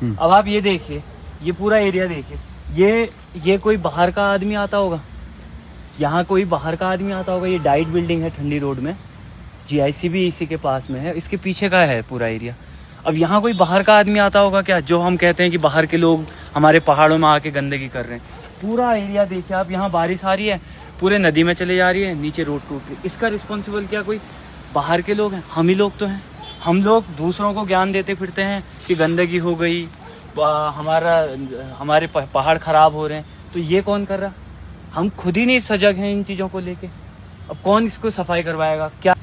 अब आप ये देखिए, ये पूरा एरिया देखिए, ये कोई बाहर का आदमी आता होगा, यहाँ कोई बाहर का आदमी आता होगा। ये डाइट बिल्डिंग है ठंडी रोड में, GIC भी इसी के पास में है, इसके पीछे का है पूरा एरिया। अब यहाँ कोई बाहर का आदमी आता होगा क्या, जो हम कहते हैं कि बाहर के लोग हमारे पहाड़ों में आके गंदगी कर रहे हैं। पूरा एरिया देखिए आप, यहाँ बारिश आ रही है, पूरे नदी में चले जा रही है, नीचे रोड टूट रही है। इसका रिस्पॉन्सिबल क्या कोई बाहर के लोग हैं? हम ही लोग तो हैं। हम लोग दूसरों को ज्ञान देते फिरते हैं कि गंदगी हो गई, हमारे पहाड़ खराब हो रहे हैं, तो ये कौन कर रहा? हम खुद ही नहीं सजग हैं इन चीज़ों को लेके। अब कौन इसको सफाई करवाएगा क्या?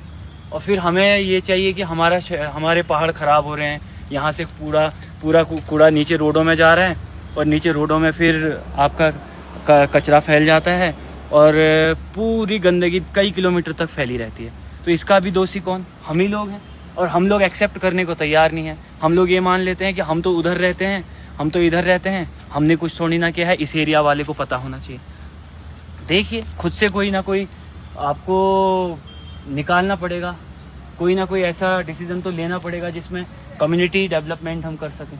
और फिर हमें ये चाहिए कि हमारे पहाड़ ख़राब हो रहे हैं, यहाँ से पूरा कूड़ा नीचे रोडों में जा रहा है, और नीचे रोडों में फिर आपका कचरा फैल जाता है, और पूरी गंदगी कई किलोमीटर तक फैली रहती है। तो इसका भी दोषी कौन? हम ही लोग हैं। और हम लोग एक्सेप्ट करने को तैयार नहीं हैं। हम लोग ये मान लेते हैं कि हम तो उधर रहते हैं, हम तो इधर रहते हैं, हमने कुछ थोड़ी ना किया है, इस एरिया वाले को पता होना चाहिए। देखिए, खुद से कोई ना कोई आपको निकालना पड़ेगा, कोई ना कोई ऐसा डिसीजन तो लेना पड़ेगा जिसमें कम्युनिटी डेवलपमेंट हम कर सकें।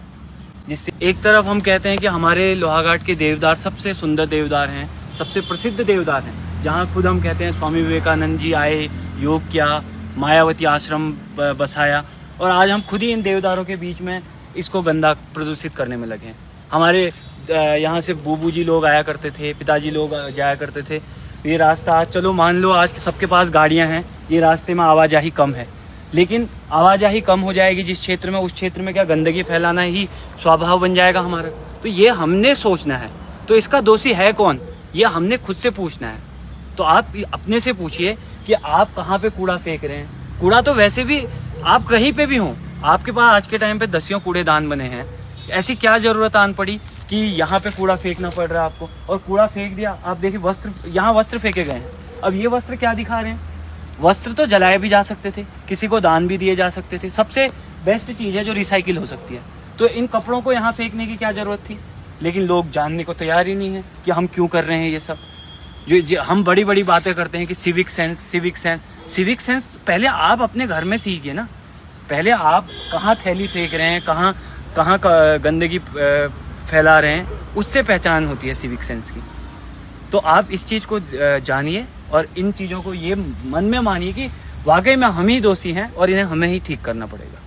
जिससे एक तरफ हम कहते हैं कि हमारे लोहाघाट के देवदार सबसे सुंदर देवदार हैं, सबसे प्रसिद्ध देवदार हैं, जहाँ खुद हम कहते हैं स्वामी विवेकानंद जी आए, योग किया, मायावती आश्रम बसाया, और आज हम खुद ही इन देवदारों के बीच में इसको गंदा प्रदूषित करने में लगे हैं। हमारे यहाँ से बूबू जी लोग आया करते थे, पिताजी लोग जाया करते थे। ये रास्ता आज चलो मान लो आज सबके पास गाड़ियाँ हैं, ये रास्ते में आवाजाही कम है, लेकिन आवाजाही कम हो जाएगी जिस क्षेत्र में, उस क्षेत्र में क्या गंदगी फैलाना ही स्वभाव बन जाएगा हमारा। तो ये हमने सोचना है। तो इसका दोषी है कौन, ये हमने खुद से पूछना है। तो आप अपने से पूछिए कि आप कहाँ पे कूड़ा फेंक रहे हैं। कूड़ा तो वैसे भी आप कहीं पे भी हों, आपके पास आज के टाइम पे 10 कूड़ेदान बने हैं। ऐसी क्या जरूरत आन पड़ी कि यहाँ पे कूड़ा फेंकना पड़ रहा है आपको? और कूड़ा फेंक दिया, आप देखिए वस्त्र, यहाँ वस्त्र फेंके गए हैं। अब ये वस्त्र क्या दिखा रहे हैं? वस्त्र तो जलाए भी जा सकते थे, किसी को दान भी दिए जा सकते थे। सबसे बेस्ट चीज़ है जो रिसाइकिल हो सकती है। तो इन कपड़ों को यहाँ फेंकने की क्या जरूरत थी? लेकिन लोग जानने को तैयार ही नहीं है कि हम क्यों कर रहे हैं ये सब। जो हम बड़ी बड़ी बातें करते हैं कि सिविक सेंस पहले आप अपने घर में सीखिए ना। पहले आप कहाँ थैली फेंक रहे हैं, कहाँ गंदगी फैला रहे हैं, उससे पहचान होती है सिविक सेंस की। तो आप इस चीज़ को जानिए और इन चीज़ों को ये मन में मानिए कि वाकई में हम ही दोषी हैं और इन्हें हमें ही ठीक करना पड़ेगा।